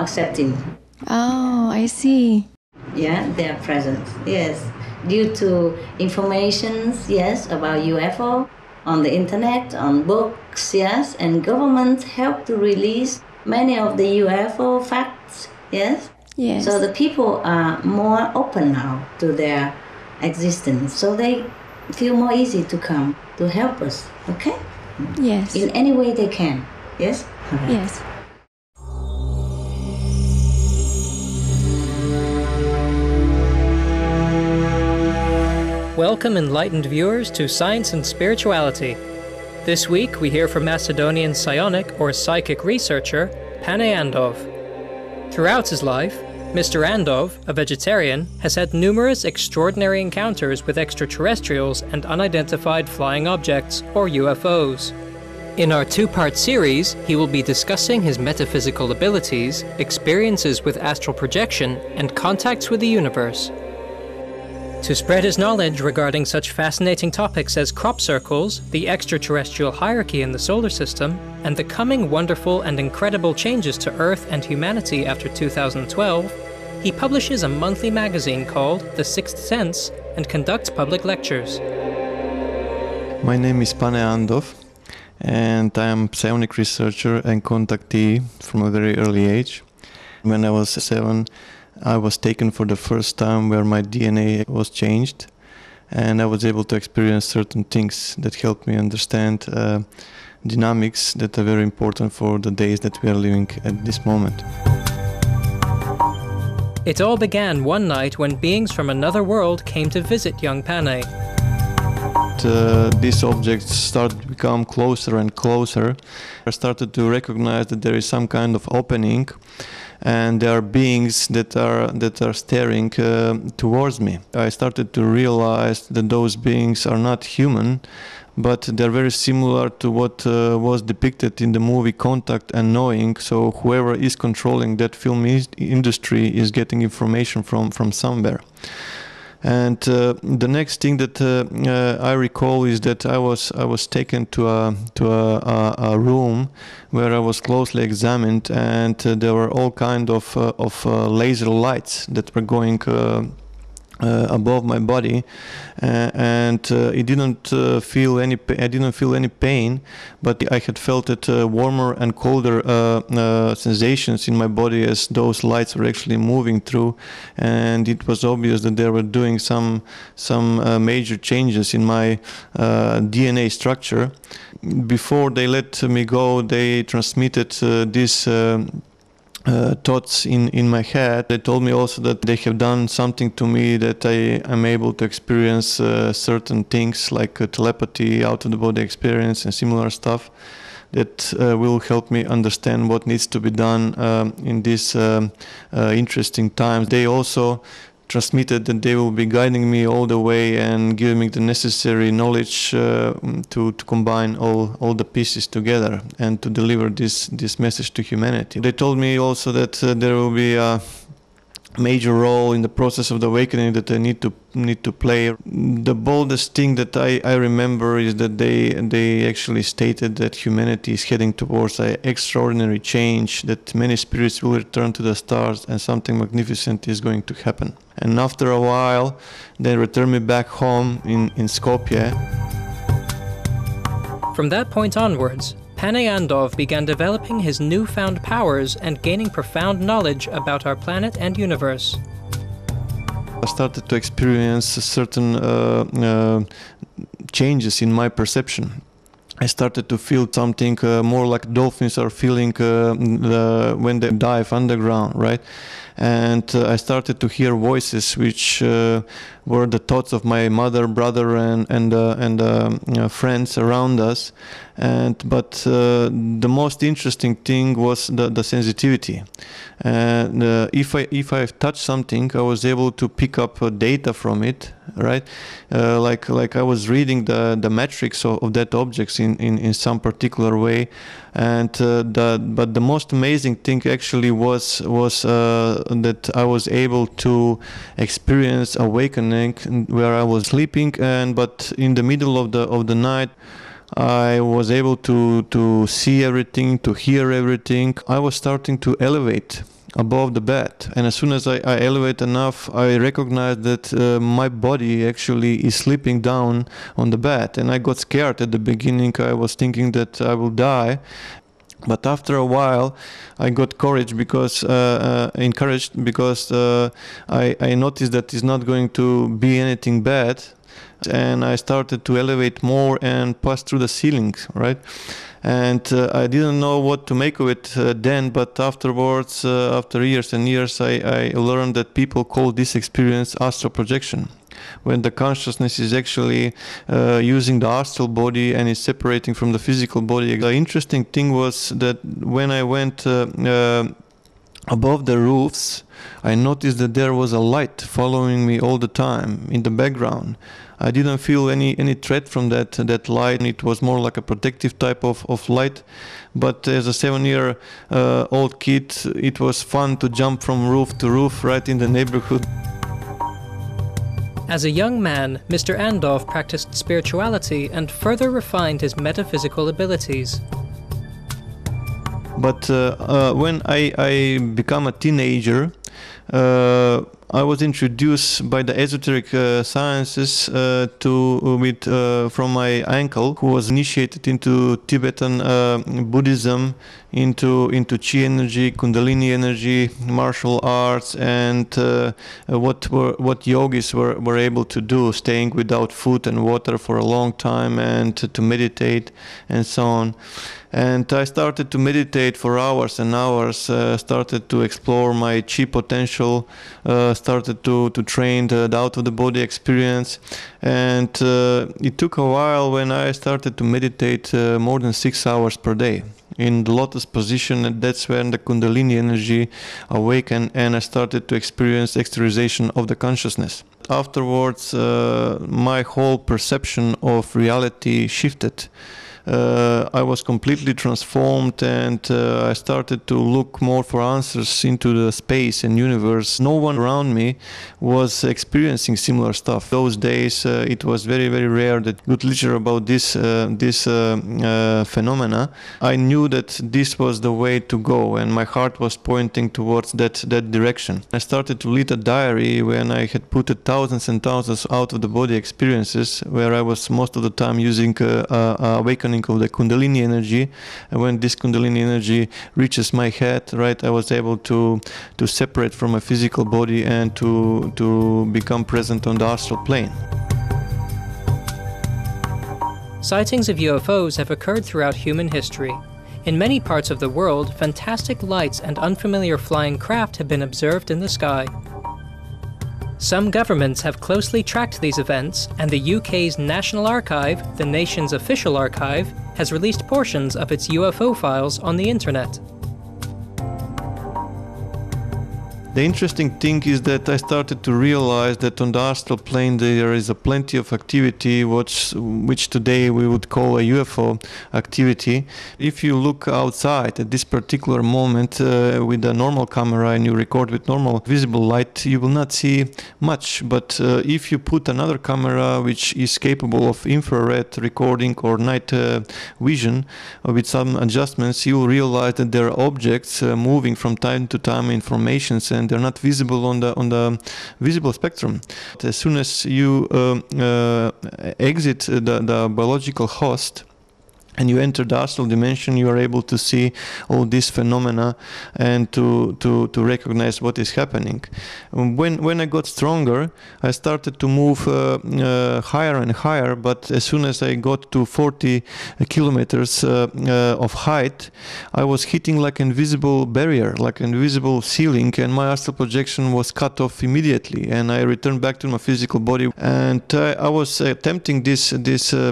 more accepting. Oh, I see. Yeah, their presence. Yes, due to informations, yes, about UFO on the internet, on books, yes, and governments help to release many of the UFO facts, yes. Yes. So the people are more open now to their existence, so they feel more easy to come to help us. Okay. Yes. In any way they can. Yes. Okay. Yes. Welcome, enlightened viewers, to Science and Spirituality. This week, we hear from Macedonian psionic or psychic researcher Pane Andov. Throughout his life, Mr. Andov, a vegetarian, has had numerous extraordinary encounters with extraterrestrials and unidentified flying objects, or UFOs. In our two-part series, he will be discussing his metaphysical abilities, experiences with astral projection, and contacts with the universe. To spread his knowledge regarding such fascinating topics as crop circles, the extraterrestrial hierarchy in the solar system, and the coming wonderful and incredible changes to Earth and humanity after 2012, he publishes a monthly magazine called The Sixth Sense and conducts public lectures. My name is Pane Andov, and I am a psionic researcher and contactee from a very early age. When I was 7, I was taken for the first time where my DNA was changed, and I was able to experience certain things that helped me understand dynamics that are very important for the days that we are living at this moment. It all began one night when beings from another world came to visit young Pane. These objects started to become closer and closer. I started to recognize that there is some kind of opening, and there are beings that are staring towards me. I started to realize that those beings are not human, but they're very similar to what was depicted in the movie Contact and Knowing. So whoever is controlling that film industry is getting information from somewhere. And the next thing that I recall is that I was taken to a room where I was closely examined, and there were all kind of laser lights that were going above my body, and I didn't feel any pain, but I had felt it warmer and colder sensations in my body as those lights were actually moving through, and it was obvious that they were doing some major changes in my DNA structure. Before they let me go, they transmitted this thoughts in my head. They told me also that they have done something to me that I am able to experience certain things like telepathy, out-of-the-body experience and similar stuff that will help me understand what needs to be done in these interesting times. They also transmitted that they will be guiding me all the way and giving me the necessary knowledge to combine all the pieces together and to deliver this message to humanity. They told me also that there will be a major role in the process of the awakening that I need to play. The boldest thing that I remember is that they actually stated that humanity is heading towards an extraordinary change, that many spirits will return to the stars and something magnificent is going to happen. And after a while, they returned me back home in Skopje. From that point onwards, Pane Andov began developing his newfound powers and gaining profound knowledge about our planet and universe. I started to experience certain changes in my perception. I started to feel something more like dolphins are feeling when they dive underground, right? And I started to hear voices which were the thoughts of my mother, brother, and friends around us. But the most interesting thing was the sensitivity. And if I touched something, I was able to pick up data from it, right? Like I was reading the metrics of that objects in some particular way. And but the most amazing thing actually was that I was able to experience awakening where I was sleeping, but in the middle of the night I was able to see everything, to hear everything. I was starting to elevate above the bed, and as soon as I elevate enough, I recognize that my body actually is sleeping down on the bed, and I got scared at the beginning. I was thinking that I will die. But after a while, I got encouraged because I noticed that it's not going to be anything bad, and I started to elevate more and pass through the ceilings, right? And I didn't know what to make of it then, but afterwards, after years and years, I learned that people call this experience astral projection, when the consciousness is actually using the astral body and is separating from the physical body. The interesting thing was that when I went above the roofs, I noticed that there was a light following me all the time in the background. I didn't feel any threat from that light. It was more like a protective type of light. But as a 7-year-old kid, it was fun to jump from roof to roof right in the neighborhood. As a young man, Mr. Andov practiced spirituality and further refined his metaphysical abilities. But when I became a teenager, I was introduced by the esoteric sciences from my uncle, who was initiated into Tibetan Buddhism, into Chi energy, Kundalini energy, martial arts, and what yogis were able to do, staying without food and water for a long time, and to meditate and so on. And I started to meditate for hours and hours, started to explore my chi potential, started to train the out-of-the-body experience. And it took a while when I started to meditate more than 6 hours per day in the lotus position, and that's when the Kundalini energy awakened and I started to experience exteriorization of the consciousness. Afterwards, my whole perception of reality shifted. I was completely transformed, and I started to look more for answers into the space and universe. No one around me was experiencing similar stuff. Those days it was very, very rare that good literature about this phenomena. I knew that this was the way to go, and my heart was pointing towards that direction. I started to lead a diary when I had put thousands and thousands out of the body experiences, where I was most of the time using awakening of the Kundalini energy, and when this Kundalini energy reaches my head, right, I was able to separate from my physical body and to become present on the astral plane. Sightings of UFOs have occurred throughout human history. In many parts of the world, fantastic lights and unfamiliar flying craft have been observed in the sky. Some governments have closely tracked these events, and the UK's National Archive, the nation's official archive, has released portions of its UFO files on the internet. The interesting thing is that I started to realize that on the astral plane there is a plenty of activity which today we would call a UFO activity. If you look outside at this particular moment with a normal camera and you record with normal visible light, you will not see much. But if you put another camera which is capable of infrared recording or night vision with some adjustments, you will realize that there are objects moving from time to time in formations, and they're not visible on the visible spectrum. As soon as you exit the biological host and you enter the astral dimension, you are able to see all these phenomena and to recognize what is happening. When I got stronger, I started to move higher and higher, but as soon as I got to 40 kilometers of height, I was hitting like an invisible barrier, like an invisible ceiling, and my astral projection was cut off immediately, and I returned back to my physical body. And I was attempting this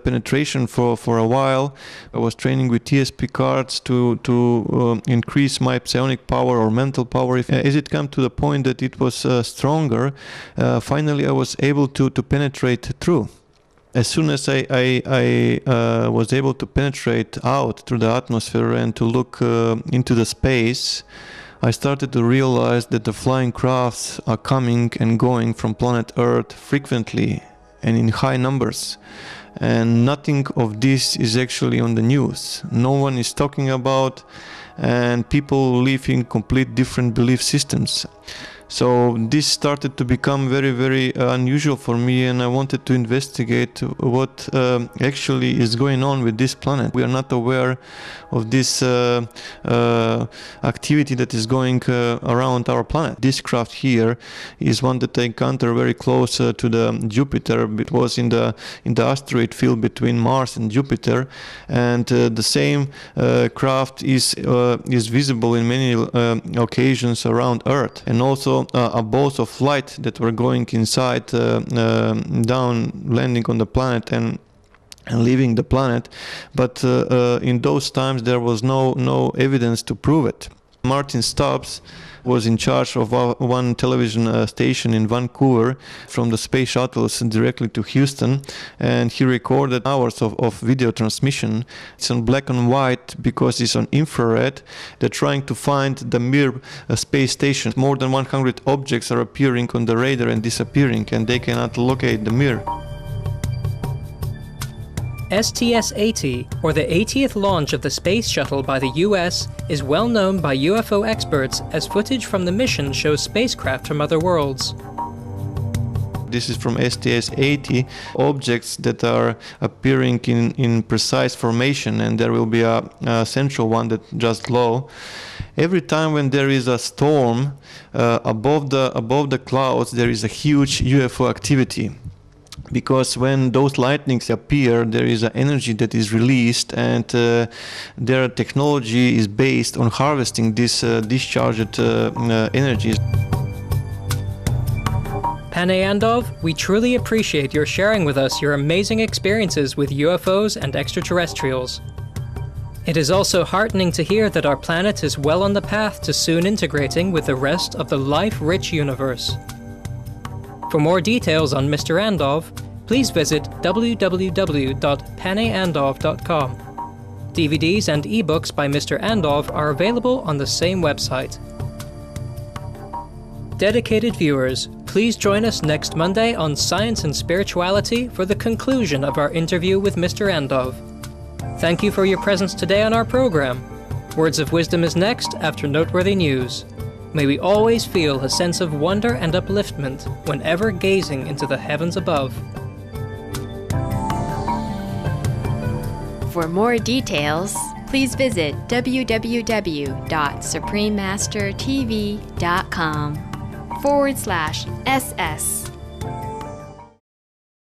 penetration for a while. I was training with TSP cards to increase my psionic power or mental power. As it came to the point that it was stronger, finally I was able to penetrate through. As soon as I was able to penetrate out through the atmosphere and to look into the space, I started to realize that the flying crafts are coming and going from planet Earth frequently and in high numbers. And nothing of this is actually on the news. No one is talking about, and people live in complete different belief systems. So this started to become very, very unusual for me, and I wanted to investigate what actually is going on with this planet. We are not aware of this activity that is going around our planet. This craft here is one that I encountered very close to the Jupiter. It was in the asteroid field between Mars and Jupiter, and the same craft is visible in many occasions around Earth, and also a bolts of light that were going inside, down, landing on the planet and leaving the planet. But in those times there was no evidence to prove it. Martin Stubbs was in charge of one television station in Vancouver from the space shuttles directly to Houston, and he recorded hours of video transmission. It's on black and white because it's on infrared. They're trying to find the Mir space station. More than 100 objects are appearing on the radar and disappearing, and they cannot locate the Mir. STS-80, or the 80th launch of the space shuttle by the US, is well known by UFO experts as footage from the mission shows spacecraft from other worlds. This is from STS-80, objects that are appearing in precise formation, and there will be a central one that just glow. Every time when there is a storm above the clouds, there is a huge UFO activity. Because when those lightnings appear, there is an energy that is released, and their technology is based on harvesting this discharged energies. Pane Andov, we truly appreciate your sharing with us your amazing experiences with UFOs and extraterrestrials. It is also heartening to hear that our planet is well on the path to soon integrating with the rest of the life-rich universe. For more details on Mr. Andov, please visit www.paneandov.com. DVDs and ebooks by Mr. Andov are available on the same website. Dedicated viewers, please join us next Monday on Science and Spirituality for the conclusion of our interview with Mr. Andov. Thank you for your presence today on our program. Words of Wisdom is next after Noteworthy News. May we always feel a sense of wonder and upliftment whenever gazing into the heavens above. For more details, please visit www.suprememastertv.com/SS.